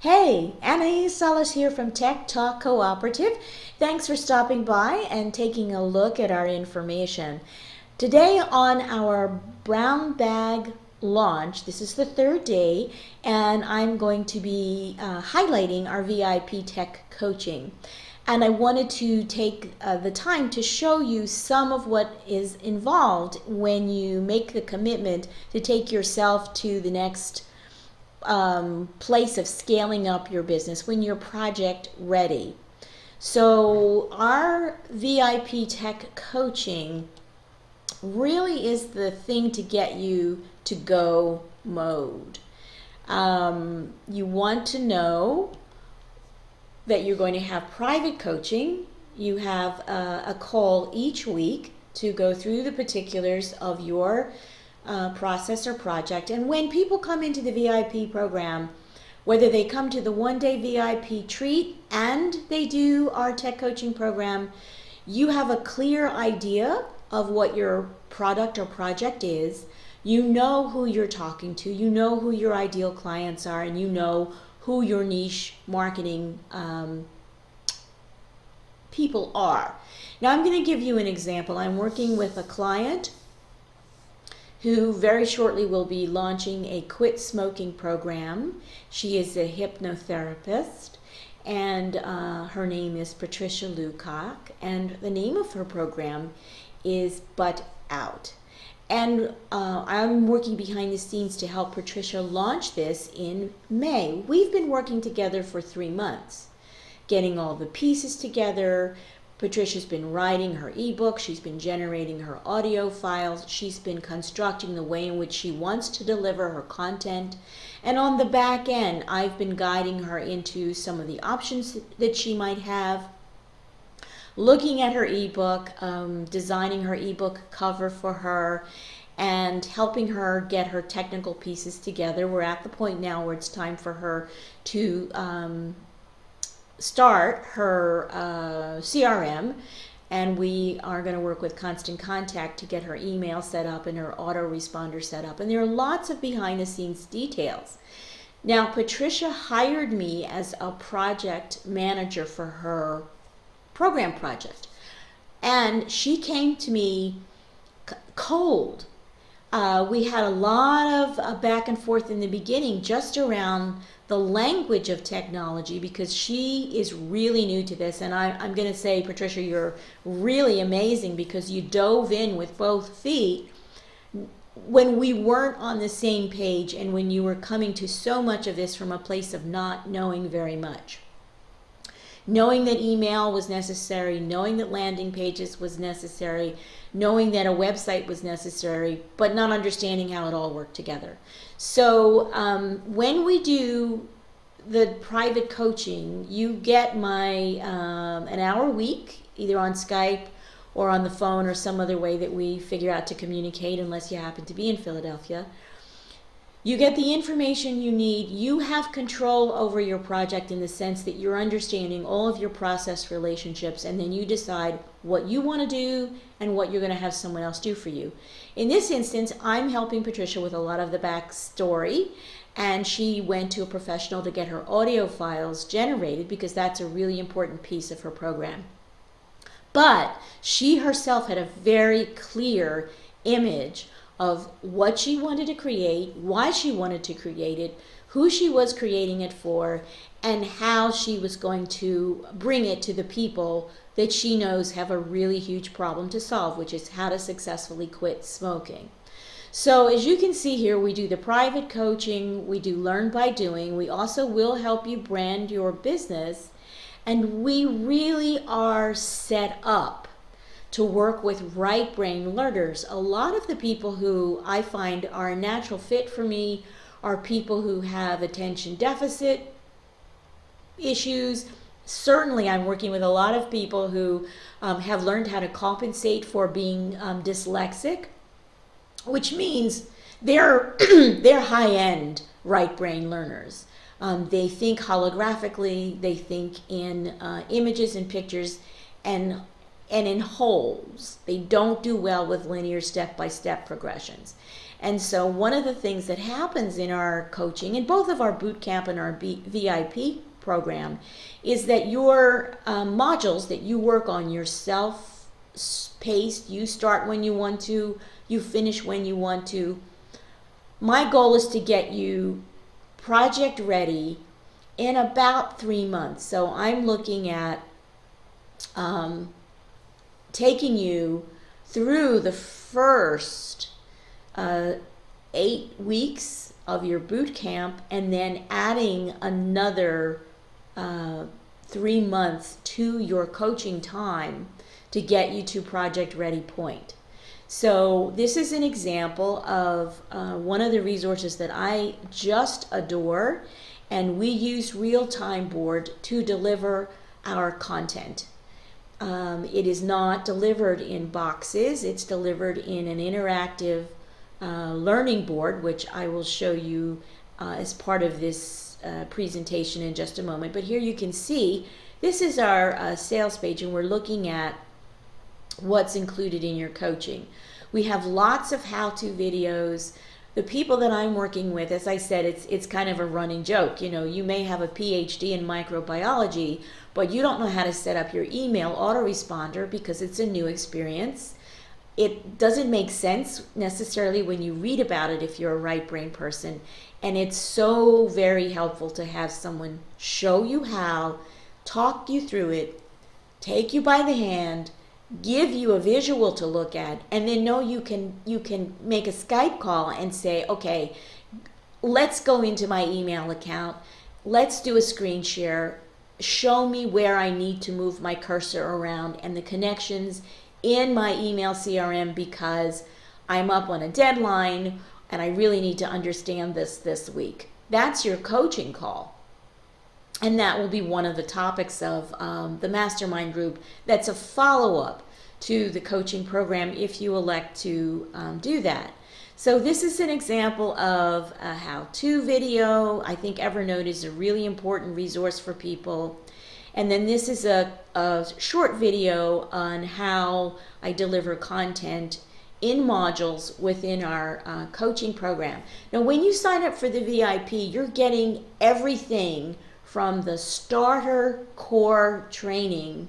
Hey, Anais Salas here from Tech Talk Cooperative. Thanks for stopping by and taking a look at our information. Today on our brown bag launch, this is the third day, and I'm going to be highlighting our VIP Tech Coaching. And I wanted to take the time to show you some of what is involved when you make the commitment to take yourself to the next place of scaling up your business when you're project ready. So our VIP Tech Coaching really is the thing to get you to go mode. You want to know that you're going to have private coaching. You have a call each week to go through the particulars of your process or project. And when people come into the VIP program, whether they come to the one-day VIP treat and they do our tech coaching program, you have a clear idea of what your product or project is. You know who you're talking to, you know who your ideal clients are, and you know who your niche marketing people are. Now I'm going to give you an example. I'm working with a client who very shortly will be launching a quit smoking program. She is a hypnotherapist, and her name is Patricia Lukac, and the name of her program is Butt Out. And I'm working behind the scenes to help Patricia launch this in May. We've been working together for 3 months, getting all the pieces together. Patricia's been writing her ebook, she's been generating her audio files, she's been constructing the way in which she wants to deliver her content. And on the back end, I've been guiding her into some of the options that she might have, looking at her ebook, designing her ebook cover for her, and helping her get her technical pieces together. We're at the point now where it's time for her to start her CRM, and we are going to work with Constant Contact to get her email set up and her autoresponder set up. And there are lots of behind the scenes details. Now, Patricia hired me as a project manager for her program project, and she came to me cold. We had a lot of back and forth in the beginning just around the language of technology, because she is really new to this. And I'm going to say, Patricia, you're really amazing, because you dove in with both feet when we weren't on the same page and when you were coming to so much of this from a place of not knowing very much. Knowing that email was necessary, knowing that landing pages was necessary, knowing that a website was necessary, but not understanding how it all worked together. So when we do the private coaching, you get my an hour a week, either on Skype or on the phone or some other way that we figure out to communicate, unless you happen to be in Philadelphia. You get the information you need. You have control over your project in the sense that you're understanding all of your process relationships, and then you decide what you want to do and what you're going to have someone else do for you. In this instance, I'm helping Patricia with a lot of the backstory, and she went to a professional to get her audio files generated, because that's a really important piece of her program. But she herself had a very clear image of what she wanted to create, why she wanted to create it, who she was creating it for, and how she was going to bring it to the people that she knows have a really huge problem to solve, which is how to successfully quit smoking. So as you can see here, we do the private coaching, we do learn by doing, we also will help you brand your business, and we really are set up to work with right brain learners. A lot of the people who I find are a natural fit for me are people who have attention deficit issues. Certainly I'm working with a lot of people who have learned how to compensate for being dyslexic, which means they're high-end right brain learners. They think holographically, they think in images and pictures, and in wholes. They don't do well with linear step-by-step progressions. And so one of the things that happens in our coaching, in both of our boot camp and our VIP program, is that your modules that you work on, your self-paced, you start when you want to, you finish when you want to. My goal is to get you project ready in about 3 months. So I'm looking at taking you through the first 8 weeks of your boot camp, and then adding another 3 months to your coaching time to get you to project ready point. So this is an example of one of the resources that I just adore, and we use Real-Time Board to deliver our content. It is not delivered in boxes, it's delivered in an interactive learning board, which I will show you as part of this presentation in just a moment. But here you can see, this is our sales page, and we're looking at what's included in your coaching. We have lots of how-to videos. The people that I'm working with, as I said, it's kind of a running joke. You know, you may have a PhD in microbiology, but you don't know how to set up your email autoresponder because it's a new experience. It doesn't make sense necessarily when you read about it if you're a right brain person. And it's so very helpful to have someone show you how, talk you through it, take you by the hand, give you a visual to look at, and then know you can make a Skype call and say, okay, let's go into my email account, let's do a screen share, show me where I need to move my cursor around and the connections in my email CRM because I'm up on a deadline and I really need to understand this week. That's your coaching call. And that will be one of the topics of the mastermind group. That's a follow-up to the coaching program if you elect to do that. So this is an example of a how-to video. I think Evernote is a really important resource for people. And then this is a short video on how I deliver content in modules within our coaching program. Now, when you sign up for the VIP, you're getting everything from the starter core training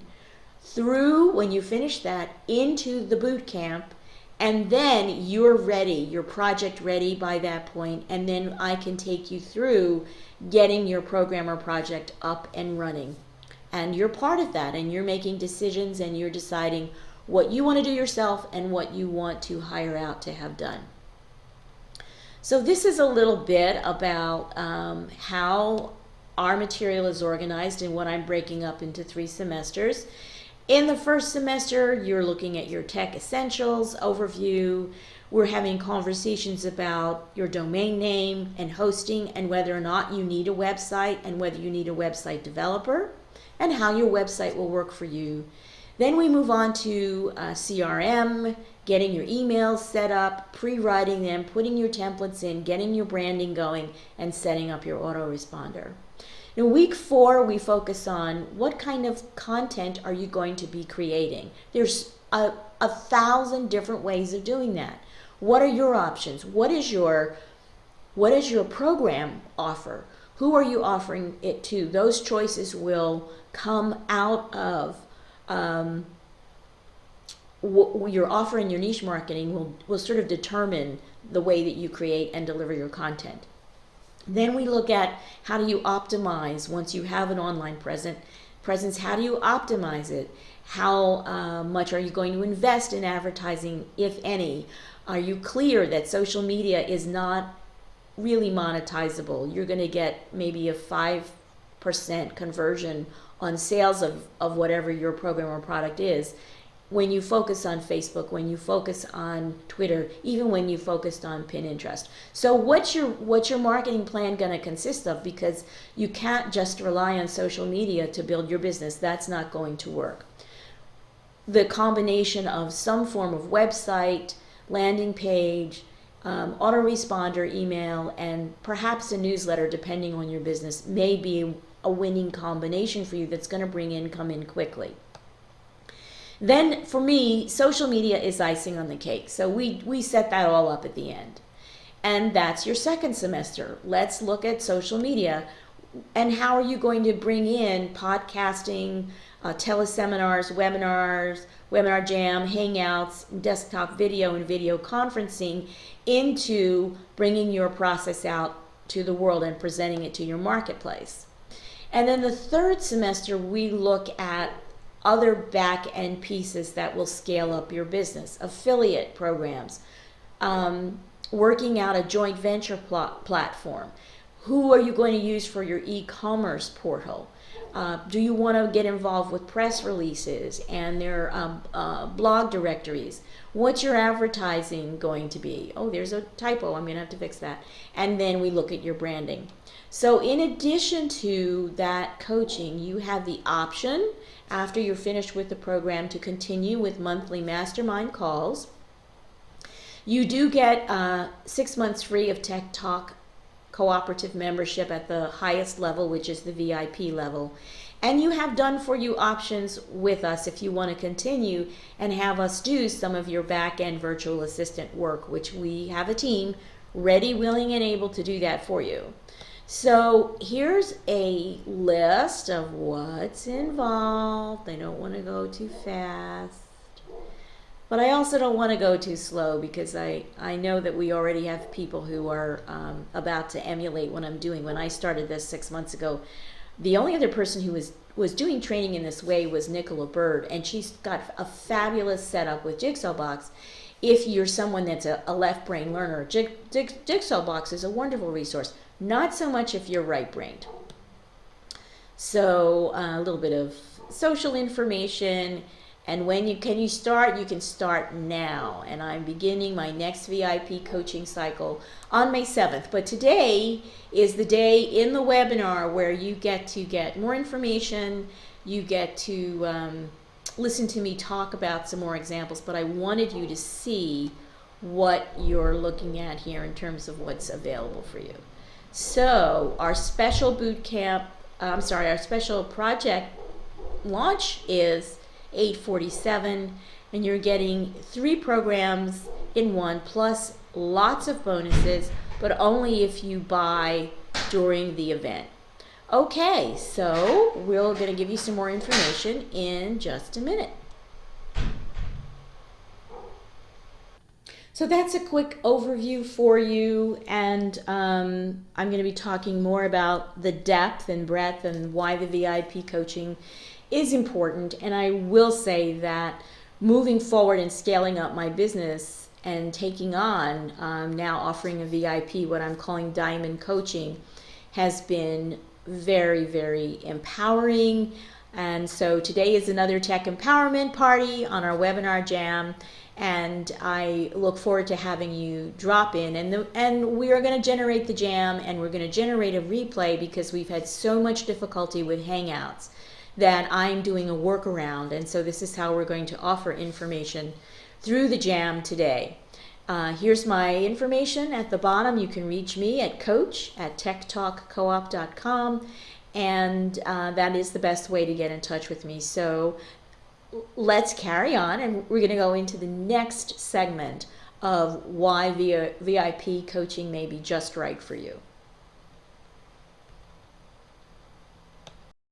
through, when you finish that, into the boot camp, and then you're ready, you're project ready by that point, and then I can take you through getting your program or project up and running. And you're part of that, and you're making decisions, and you're deciding what you want to do yourself and what you want to hire out to have done. So this is a little bit about how our material is organized and what I'm breaking up into 3 semesters. In the first semester, you're looking at your tech essentials overview. We're having conversations about your domain name and hosting and whether or not you need a website and whether you need a website developer and how your website will work for you. Then we move on to CRM, getting your emails set up, pre-writing them, putting your templates in, getting your branding going, and setting up your autoresponder. In week 4, we focus on what kind of content are you going to be creating. There's a 1,000 different ways of doing that. What are your options? What is your program offer? Who are you offering it to? Those choices will come out of what your offer and your niche marketing will sort of determine the way that you create and deliver your content. Then we look at how do you optimize once you have an online presence, how do you optimize it? How much are you going to invest in advertising, if any? Are you clear that social media is not really monetizable? You're going to get maybe a 5% conversion on sales of whatever your program or product is when you focus on Facebook, when you focus on Twitter, even when you focused on Pinterest. So what's your marketing plan going to consist of? Because you can't just rely on social media to build your business. That's not going to work. The combination of some form of website, landing page, autoresponder email, and perhaps a newsletter, depending on your business, may be a winning combination for you that's going to bring income in quickly. Then for me, social media is icing on the cake. So we set that all up at the end. And that's your second semester. Let's look at social media. And how are you going to bring in podcasting, teleseminars, webinars, webinar jam, hangouts, desktop video, and video conferencing into bringing your process out to the world and presenting it to your marketplace? And then the third semester, we look at other back end pieces that will scale up your business, affiliate programs, working out a joint venture platform. Who are you going to use for your e-commerce portal? Do you want to get involved with press releases and their blog directories? What's your advertising going to be? Oh, there's a typo. I'm going to have to fix that. And then we look at your branding. So in addition to that coaching, you have the option after you're finished with the program to continue with monthly mastermind calls. You do get 6 months free of Tech Talk cooperative membership at the highest level, which is the VIP level. And you have done for you options with us if you want to continue and have us do some of your back-end virtual assistant work, which we have a team ready, willing, and able to do that for you. So here's a list of what's involved. I don't want to go too fast, but I also don't want to go too slow, because I know that we already have people who are about to emulate what I'm doing. When I started this 6 months ago, the only other person who was doing training in this way was Nicola Bird, and she's got a fabulous setup with Jigsaw Box. If you're someone that's a left brain learner, Jigsaw Box is a wonderful resource. Not so much if you're right-brained. So a little bit of social information. And when you can start now. And I'm beginning my next VIP coaching cycle on May 7th. But today is the day in the webinar where you get to get more information. You get to listen to me talk about some more examples. But I wanted you to see what you're looking at here in terms of what's available for you. So our special our special project launch is 847, and you're getting 3 programs in one, plus lots of bonuses, but only if you buy during the event. Okay, so we're going to give you some more information in just a minute. So that's a quick overview for you, and I'm going to be talking more about the depth and breadth and why the VIP coaching is important. And I will say that moving forward and scaling up my business and taking on now offering a VIP, what I'm calling Diamond Coaching, has been very, very empowering. And so today is another tech empowerment party on our webinar jam, and I look forward to having you drop in. And we are going to generate the jam, and we're going to generate a replay, because we've had so much difficulty with Hangouts that I'm doing a workaround. And so this is how we're going to offer information through the jam today. Here's my information at the bottom. You can reach me at coach@techtalkcoop.com, and that is the best way to get in touch with me. So let's carry on, and we're going to go into the next segment of why VIP coaching may be just right for you.